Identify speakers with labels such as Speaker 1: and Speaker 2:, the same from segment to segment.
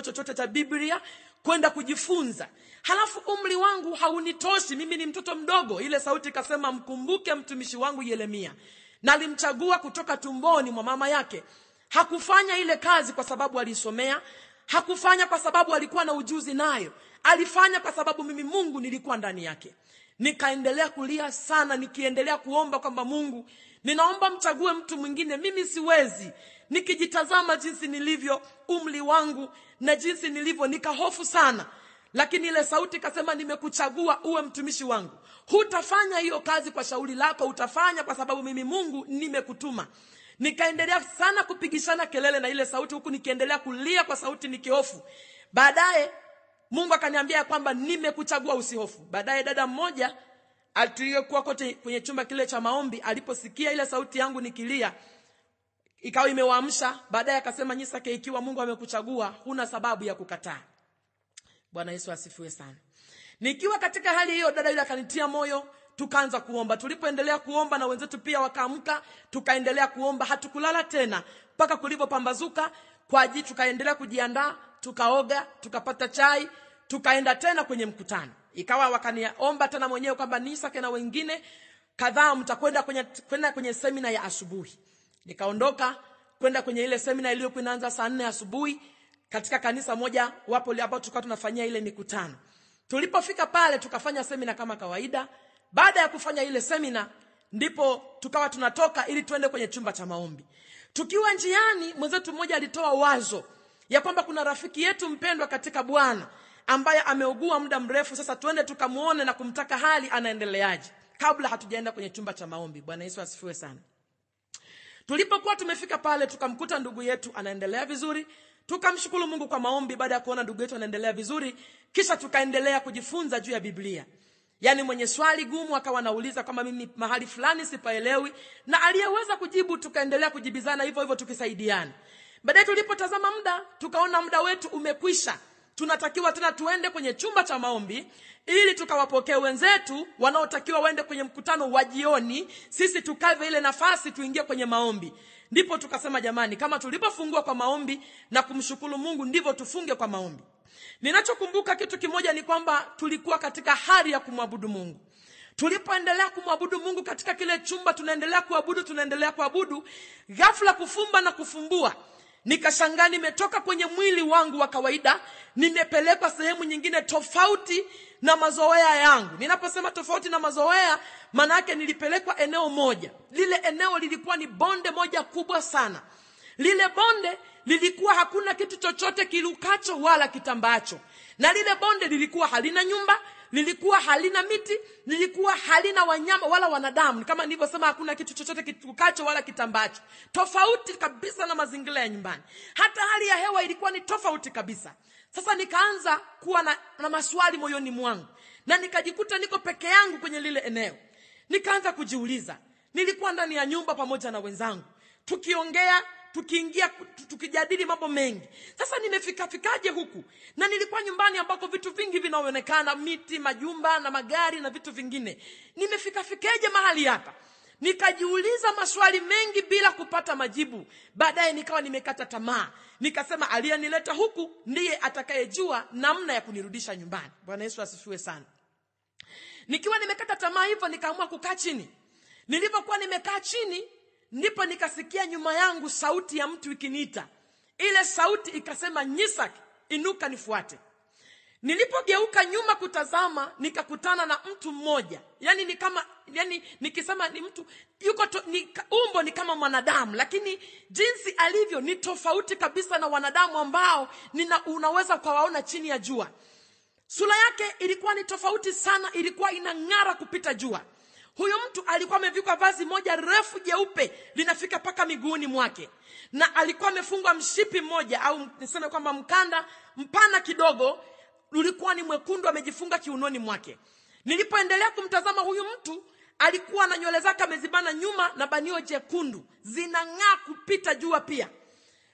Speaker 1: chochote cha Biblia kwenda kujifunza. Halafu umri wangu haunitoshi, mimi ni mtoto mdogo. Ile sauti ikasema, mkumbuke mtumishi wangu Yeremia. Nalimchagua kutoka tumboni mwa mama yake. Hakufanya ile kazi kwa sababu alisomea, hakufanya kwa sababu alikuwa na ujuzi nayo. Alifanya kwa sababu mimi Mungu nilikuwa ndani yake. Nikaendelea kulia sana, nikiendelea kuomba kwamba Mungu, ninaomba mchague mtu mwingine, mimi siwezi. Nikijitazama jinsi nilivyo, umri wangu na jinsi nilivyo, nikahofu sana. Lakini ile sauti ikasema, nimekuchagua uwe mtumishi wangu. Hutafanya hiyo kazi kwa shauri lako, utafanya kwa sababu mimi Mungu nimekutuma. Nikaendelea sana kupigishana kelele na ile sauti, huku nikiendelea kulia kwa sauti nikihofu. Baadaye Mungu akaniambia kwamba nimekuchagua, usihofu. Baadaye dada mmoja aliyekuwa kote kwenye chumba kile cha maombi, aliposikia ile sauti yangu nikilia, ikawa imewaamsha. Baadaye akasema, Nyisake, ikiwa Mungu amekuchagua, huna sababu ya kukataa. Bwana Yesu asifiwe sana. Nikiwa katika hali hiyo, dada yule akanitia moyo, tukaanza kuomba. Tulipoendelea kuomba na wenzetu pia wakaamka, tukaendelea kuomba. Hatukulala tena mpaka kulipopambazuka. Kwa ajili tukaendelea kujiandaa, tukaoga, tukapata chai, tukaenda tena kwenye mkutano. Ikawa wakaniomba tena mwenyewe kwamba Nyisake na wengine kadhaa mtakwenda kwenye semina ya asubuhi. Nikaondoka kwenda kwenye ile semina iliyokuwa inaanza saa 4 asubuhi katika kanisa moja wapo ambao tulikuwa tunafanyia ile mikutano. Tulipofika pale tukafanya semina kama kawaida. Baada ya kufanya ile semina ndipo tukawa tunatoka ili tuende kwenye chumba cha maombi. Tukiwa njiani, mwenzetu mmoja alitoa wazo ya kwamba kuna rafiki yetu mpendwa katika Bwana ambaye ameugua muda mrefu. Sasa tuende tukamuone na kumtaka hali anaendeleaje kabla hatujaenda kwenye chumba cha maombi. Bwana Yesu asifiwe sana. Tulipokuwa tumefika pale, tukamkuta ndugu yetu anaendelea vizuri. Tukamshukuru Mungu kwa maombi. Baada ya kuona ndugu yetu anaendelea vizuri, kisha tukaendelea kujifunza juu ya Biblia. Yaani mwenye swali gumu akawa anauliza kama mimi mahali fulani sipaelewi, na aliyeweza kujibu tukaendelea kujibizana hivyo hivyo tukisaidiana. Baadaye tulipotazama muda, tukaona muda wetu umekwisha. Tunatakiwa tena tuende kwenye chumba cha maombi ili tukawapokee wenzetu wanaotakiwa waende kwenye mkutano wa jioni. Sisi tukave ile nafasi tuingie kwenye maombi. Ndipo tukasema, jamani, kama tulipofungua kwa maombi na kumshukuru Mungu, ndivyo tufunge kwa maombi. Ninachokumbuka kitu kimoja ni kwamba tulikuwa katika hali ya kumwabudu Mungu. Tulipoendelea kumwabudu Mungu katika kile chumba, tunaendelea kuabudu, ghafla kufumba na kufumbua, nikashangaa nimetoka kwenye mwili wangu wa kawaida, nimepelekwa sehemu nyingine tofauti na mazoea yangu. Ninaposema tofauti na mazoea, maana yake nilipelekwa eneo moja. Lile eneo lilikuwa ni bonde moja kubwa sana. Lile bonde lilikuwa hakuna kitu chochote kilukacho wala kitambacho. Na lile bonde lilikuwa halina nyumba, lilikuwa halina miti, lilikuwa halina wanyama wala wanadamu. Kama nilivyosema, hakuna kitu chochote kilukacho wala kitambacho. Tofauti kabisa na mazingira ya nyumbani. Hata hali ya hewa ilikuwa ni tofauti kabisa. Sasa nikaanza kuwa na maswali moyoni mwangu, na nikajikuta niko peke yangu kwenye lile eneo. Nikaanza kujiuliza, nilikuwa ndani ya nyumba pamoja na wenzangu, tukiongea, tukiingia, tukijadili mambo mengi. Sasa nimefikaje huku? Na nilikuwa nyumbani ambako vitu vingi vinaonekana, miti, majumba na magari na vitu vingine. Nimefikaje mahali hapa? Nikajiuliza maswali mengi bila kupata majibu. Baadaye nikawa nimekata tamaa. Nikasema, aliyenileta huku ndiye atakayejua namna ya kunirudisha nyumbani. Bwana Yesu asifiwe sana. Nikiwa nimekata tamaa hivyo, nikaamua kukaa chini. Nilipokuwa nimekaa chini, ndipo nikasikia nyuma yangu sauti ya mtu ikiniita. Ile sauti ikasema, Nyisake, inuka nifuate. Nilipogeuka nyuma kutazama, nikakutana na mtu mmoja. Nikisema ni mtu umbo ni kama mwanadamu, lakini jinsi alivyo ni tofauti kabisa na wanadamu ambao unaweza kuwaona chini ya jua. Sura yake ilikuwa ni tofauti sana, ilikuwa inang'ara kupita jua. Huyo mtu alikuwa amevikwa vazi moja refu jeupe linafika paka miguuni mwake, na alikuwa amefungwa mshipi mmoja, au niseme kwamba mkanda mpana kidogo ulikuwa ni mwekundu amejifunga kiunoni mwake. Nilipoendelea kumtazama huyu mtu, alikuwa na nywele zake amezibana nyuma na banio jekundu zinang'aa kupita jua pia.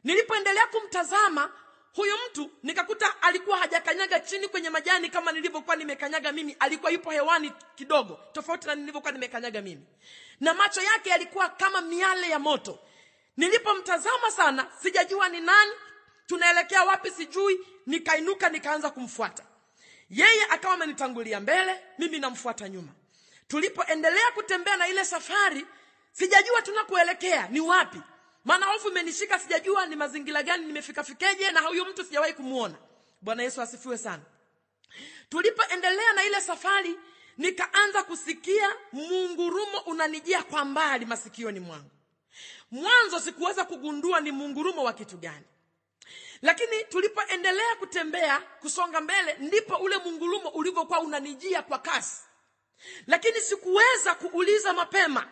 Speaker 1: Nilipoendelea kumtazama huyu mtu, nikakuta alikuwa hajakanyaga chini kwenye majani kama nilivyokuwa nimekanyaga mimi. Alikuwa yupo hewani kidogo, tofauti na nilivyokuwa nimekanyaga mimi. Na macho yake yalikuwa kama miale ya moto. Nilipomtazama sana, sijajua ni nani tunaelekea wapi sijui. Nikainuka nikaanza kumfuata. Yeye akawa amenitangulia mbele, mimi namfuata nyuma. Tulipoendelea kutembea na ile safari, sijajua tunakoelekea ni wapi. Maana hofu imenishika, sijajua ni mazingira gani nimefikafikeje, na huyo mtu sijawahi kumuona. Bwana Yesu asifiwe sana. Tulipoendelea na ile safari, nikaanza kusikia mungurumo unanijia kwa mbali masikioni mwangu. Mwanzo sikuweza kugundua ni mungurumo wa kitu gani. Lakini tulipoendelea kutembea kusonga mbele, ndipo ule mungurumo ulivyokuwa unanijia kwa kasi. Lakini sikuweza kuuliza mapema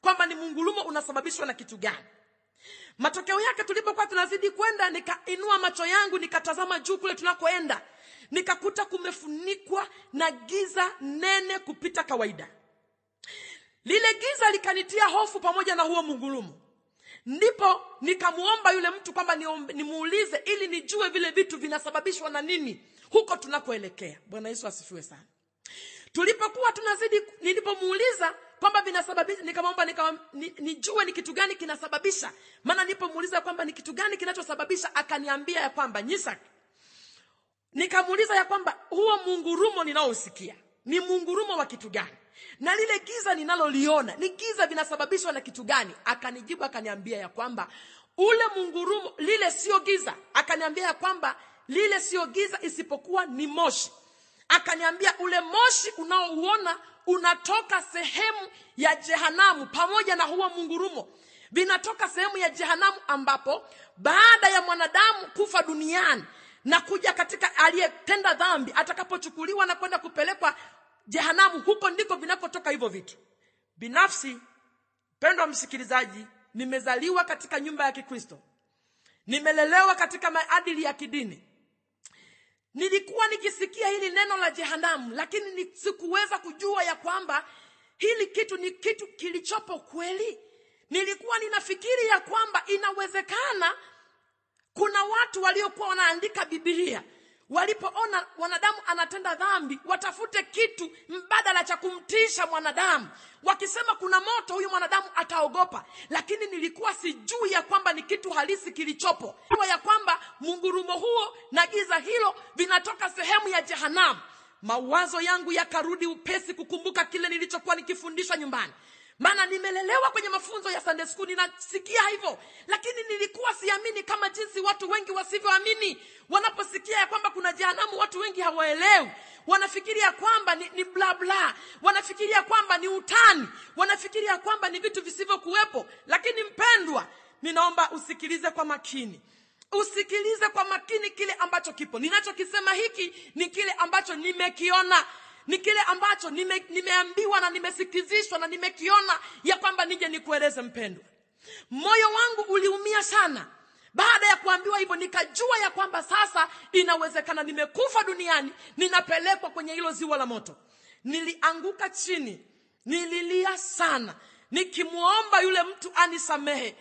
Speaker 1: kwamba ni mungurumo unasababishwa na kitu gani. Matokeo yake tulipokuwa tunazidi kwenda, nikainua macho yangu nikatazama juu kule tunakoenda. Nikakuta kumefunikwa na giza nene kupita kawaida. Lile giza likanitia hofu pamoja na huo mungurumo. Ndipo nikamuomba yule mtu kwamba nimuulize ili nijue vile vitu vinasababishwa na nini huko tunakoelekea. Bwana Yesu asifiwe sana. Tulipokuwa tunazidi, nilipomuuliza kwamba vinasababisha, nikamwomba nijue ni kitu gani kinasababisha. Maana nilipomuuliza kwamba ni kitu gani kinachosababisha, akaniambia ya kwamba Nyisak. Nikamuuliza ya kwamba huo mungurumo ninaousikia ni mungurumo wa kitu gani? Na lile giza ninaloliona ni giza vinasababishwa na kitu gani? Akanijibu akaniambia ya kwamba ule mungurumo, lile sio giza. Akaniambia ya kwamba lile sio giza isipokuwa ni moshi. Akaniambia ule moshi unaouona unatoka sehemu ya jehanamu pamoja na huo mungurumo. Vinatoka sehemu ya jehanamu ambapo baada ya mwanadamu kufa duniani na kuja katika aliyetenda dhambi, atakapochukuliwa na kwenda kupelekwa jehanamu, huko ndiko vinapotoka hivyo vitu. Binafsi, mpendwa msikilizaji, nimezaliwa katika nyumba ya Kikristo. Nimelelewa katika maadili ya kidini. Nilikuwa nikisikia hili neno la jehanamu, lakini sikuweza kujua ya kwamba hili kitu ni kitu kilichopo kweli. Nilikuwa ninafikiri ya kwamba inawezekana kuna watu waliokuwa wanaandika Biblia, walipoona wanadamu anatenda dhambi, watafute kitu mbadala cha kumtisha mwanadamu. Wakisema kuna moto, huyu mwanadamu ataogopa. Lakini nilikuwa sijui ya kwamba ni kitu halisi kilichopo. Ya kwamba mungurumo huo na giza hilo vinatoka sehemu ya jehanamu. Mawazo yangu yakarudi upesi kukumbuka kile nilichokuwa nikifundishwa nyumbani. Maana nimelelewa kwenye mafunzo ya Sunday school, ninasikia hivyo. Lakini nilikuwa siamini kama jinsi watu wengi wasivyoamini. Wanaposikia ya kwamba kuna jehanamu, watu wengi hawaelewi. Wanafikiria kwamba ni bla bla. Wanafikiria kwamba ni utani. Wanafikiria kwamba ni vitu visivyokuwepo. Lakini mpendwa, ninaomba usikilize kwa makini. Usikilize kwa makini kile ambacho kipo. Ninachokisema hiki ni kile ambacho nimekiona. Ni kile ambacho nimeambiwa na nimesikizishwa na nimekiona ya kwamba nije nikueleze mpendwa. Moyo wangu uliumia sana. Baada ya kuambiwa hivyo, nikajua ya kwamba sasa inawezekana nimekufa duniani, ninapelekwa kwenye hilo ziwa la moto. Nilianguka chini, nililia sana, nikimuomba yule mtu anisamehe,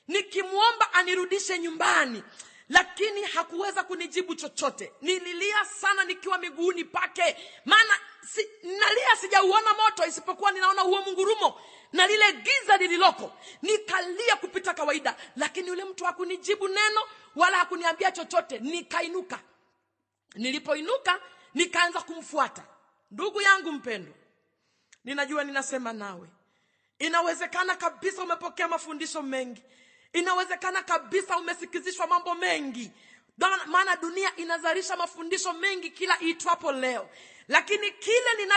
Speaker 1: nikimuomba anirudishe nyumbani. Lakini hakuweza kunijibu chochote. Nililia sana nikiwa miguuni pake. Maana nalia sijauona moto isipokuwa ninaona huo mungurumo na lile giza lililoko. Nikalia kupita kawaida, lakini yule mtu hakunijibu neno wala hakuniambia chochote. Nikainuka. Nilipoinuka nikaanza kumfuata. Ndugu yangu mpendwa, ninajua ninasema nawe. Inawezekana kabisa umepokea mafundisho mengi. Inawezekana kabisa umesikizishwa mambo mengi. Maana dunia inazalisha mafundisho mengi kila iitwapo leo. Lakini kile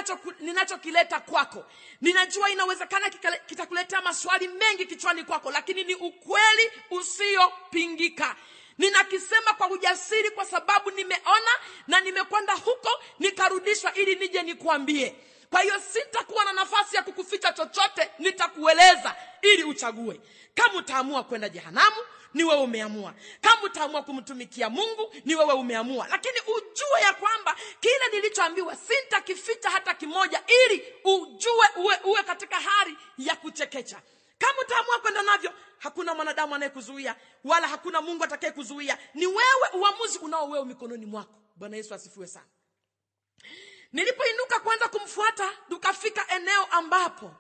Speaker 1: ninachokileta kwako, ninajua inawezekana kitakuletea maswali mengi kichwani kwako, lakini ni ukweli usiopingika. Ninakisema kwa ujasiri kwa sababu nimeona na nimekwenda huko nikarudishwa ili nije nikuambie. Kwa hiyo sitakuwa na nafasi ya kukuficha chochote, nitakueleza ili uchague. Kama utaamua kwenda jehanamu, ni wewe umeamua. Kama utaamua kumtumikia Mungu, ni wewe umeamua. Lakini ujue ya kwamba kile nilichoambiwa sitakificha hata kimoja, ili ujue uwe katika hali ya kuchekecha. Kama utaamua kwenda navyo, hakuna mwanadamu anayekuzuia wala hakuna Mungu atakayekuzuia. Ni wewe, uamuzi unao wewe mikononi mwako. Bwana Yesu asifiwe sana. Nilipoinuka kwanza kumfuata, tukafika eneo ambapo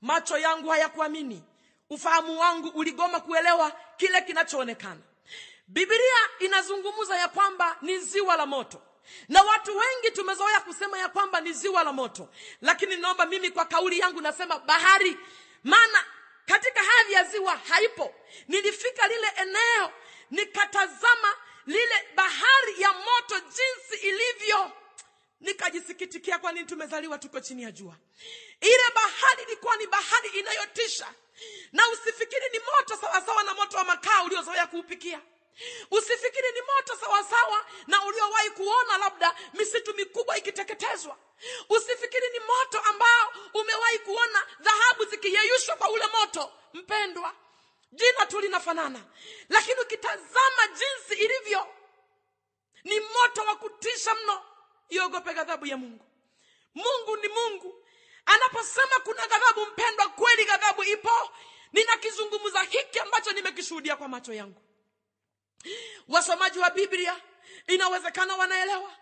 Speaker 1: macho yangu hayakuamini. Ufahamu wangu uligoma kuelewa kile kinachoonekana. Biblia inazungumza ya kwamba ni ziwa la moto. Na watu wengi tumezoea kusema ya kwamba ni ziwa la moto. Lakini naomba mimi kwa kauli yangu nasema bahari. Maana katika hadhi ya ziwa haipo. Nilifika lile eneo, nikatazama lile bahari ya moto jinsi ilivyo. Nikajisikitikia kwa nini tumezaliwa tuko chini ya jua. Ile bahari ilikuwa ni bahari inayotisha. Na usifikiri ni moto sawasawa na moto wa makaa uliozoea kuupikia. Usifikiri ni moto sawasawa na uliowahi kuona labda misitu mikubwa ikiteketezwa. Usifikiri ni moto ambao umewahi kuona dhahabu zikiyeyushwa kwa ule moto. Mpendwa, jina tu linafanana, lakini ukitazama jinsi ilivyo ni moto wa kutisha mno. Iogope ghadhabu ya Mungu. Mungu ni Mungu. Anaposema kuna ghadhabu, mpendwa, kweli ghadhabu ipo. Ninakizungumza hiki ambacho nimekishuhudia kwa macho yangu. Wasomaji wa Biblia inawezekana wanaelewa.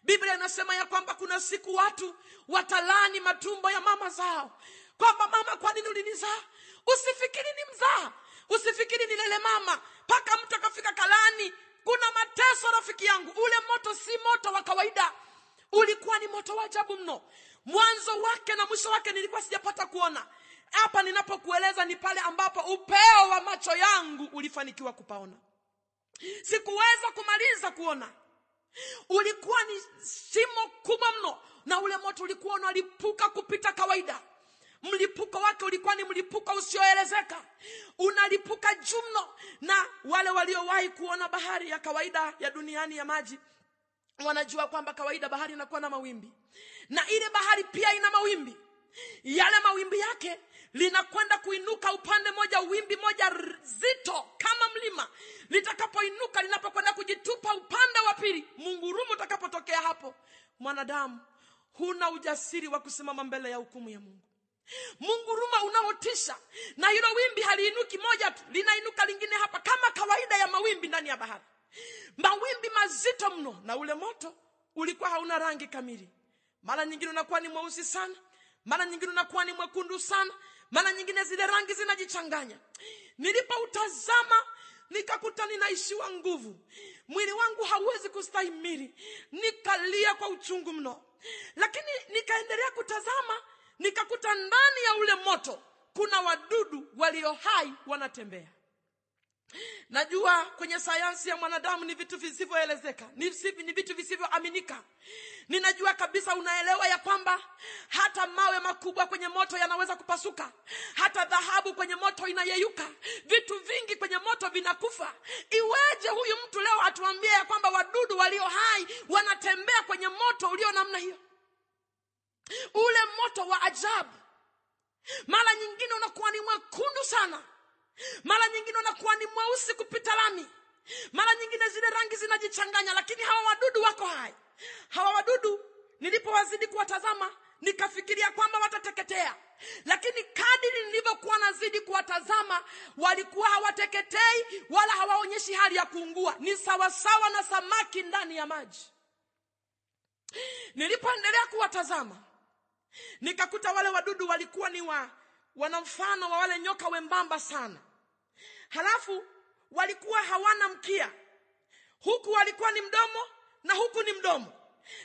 Speaker 1: Biblia inasema ya kwamba kuna siku watu watalani matumbo ya mama zao. Kwamba mama, kwa nini ulinizaa? Usifikiri ni mzaa. Usifikiri ni lele mama paka mtu akafika kalani. Kuna mateso rafiki yangu. Ule moto si moto wa kawaida. Ulikuwa ni moto wa ajabu mno. Mwanzo wake na mwisho wake nilikuwa sijapata kuona. Hapa ninapokueleza ni pale ambapo upeo wa macho yangu ulifanikiwa kupaona. Sikuweza kumaliza kuona. Ulikuwa ni shimo kubwa mno, na ule moto ulikuwa unalipuka kupita kawaida. Mlipuko wake ulikuwa ni mlipuko usioelezeka. Unalipuka juu mno, na wale waliowahi kuona bahari ya kawaida ya duniani ya maji wanajua kwamba kawaida bahari inakuwa na mawimbi. Na ile bahari pia ina mawimbi. Yale mawimbi yake linakwenda kuinuka upande moja, wimbi moja zito kama mlima. Litakapoinuka linapokwenda kujitupa upande wa pili, mungurumo utakapotokea hapo, mwanadamu huna ujasiri wa kusimama mbele ya hukumu ya Mungu. Munguruma unaotisha, na hilo wimbi haliinuki moja tu, linainuka lingine hapa kama kawaida ya mawimbi ndani ya bahari. Mawimbi mazito mno, na ule moto ulikuwa hauna rangi kamili. Mara nyingine unakuwa ni mweusi sana, mara nyingine unakuwa ni mwekundu sana, mara nyingine zile rangi zinajichanganya. Nilipoutazama nikakuta ninaishiwa nguvu. Mwili wangu hauwezi kustahimili. Nikalia kwa uchungu mno. Lakini nikaendelea kutazama, nikakuta ndani ya ule moto kuna wadudu walio hai wanatembea. Najua kwenye sayansi ya mwanadamu ni vitu visivyoelezeka, ni vitu visivyoaminika. Ninajua kabisa, unaelewa ya kwamba hata mawe makubwa kwenye moto yanaweza kupasuka. Hata dhahabu kwenye moto inayeyuka. Vitu vingi kwenye moto vinakufa. Iweje huyu mtu leo atuambie ya kwamba wadudu walio hai wanatembea kwenye moto ulio namna hiyo? Ule moto wa ajabu. Mara nyingine unakuwa ni mwekundu sana, mara nyingine unakuwa ni mweusi kupita lami, mara nyingine zile rangi zinajichanganya, lakini hawa wadudu wako hai. Hawa wadudu nilipowazidi kuwatazama nikafikiria kwamba watateketea, lakini kadiri nilivyokuwa nazidi kuwatazama walikuwa hawateketei wala hawaonyeshi hali ya kuungua. Ni sawa sawa na samaki ndani ya maji. Nilipoendelea kuwatazama nikakuta wale wadudu walikuwa ni wana mfano wa wale nyoka wembamba sana. Halafu walikuwa hawana mkia. Huku walikuwa ni mdomo na huku ni mdomo.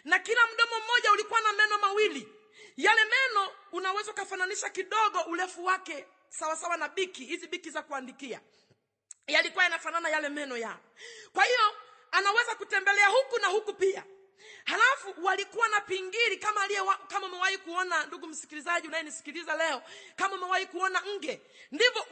Speaker 1: Na kila mdomo mmoja ulikuwa na meno mawili. Yale meno unaweza kufananisha kidogo urefu wake sawa sawa na biki, hizi biki za kuandikia. Yalikuwa yanafanana yale meno yao. Kwa hiyo anaweza kutembelea huku na huku pia. Halafu walikuwa na pingili kama umewahi kuona, ndugu msikilizaji unayenisikiliza leo, kama umewahi kuona nge, ndivyo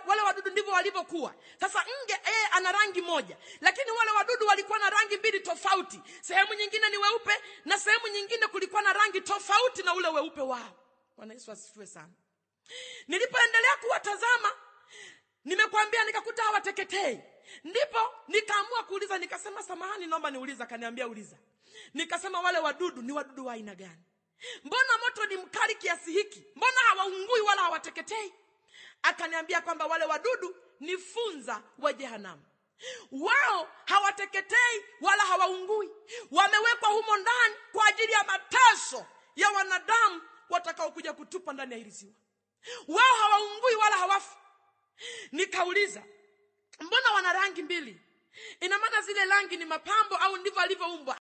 Speaker 1: wale wadudu ndivyo walivyokuwa. Sasa nge ana rangi moja, lakini wale wadudu walikuwa na rangi mbili tofauti. Sehemu nyingine ni weupe na sehemu nyingine kulikuwa na rangi tofauti na ule weupe wao. Bwana Yesu asifiwe sana. Nilipoendelea kuwatazama, nimekuambia nikakuta hawateketei. Ndipo nikaamua kuuliza, nikasema samahani, naomba niuliza. Kaniambia uliza. Nikasema wale wadudu ni wadudu wa aina gani? Mbona moto ni mkali kiasi hiki? Mbona hawaungui wala hawateketei? Akaniambia kwamba wale wadudu ni funza wa jehanamu. Wao hawateketei wala hawaungui. Wamewekwa humo ndani kwa ajili ya mateso ya wanadamu watakao kuja kutupa ndani ya hili ziwa. Wao hawaungui wala hawafi. Nikauliza, mbona wana rangi mbili? Ina maana zile rangi ni mapambo au ndivyo alivyoumbwa?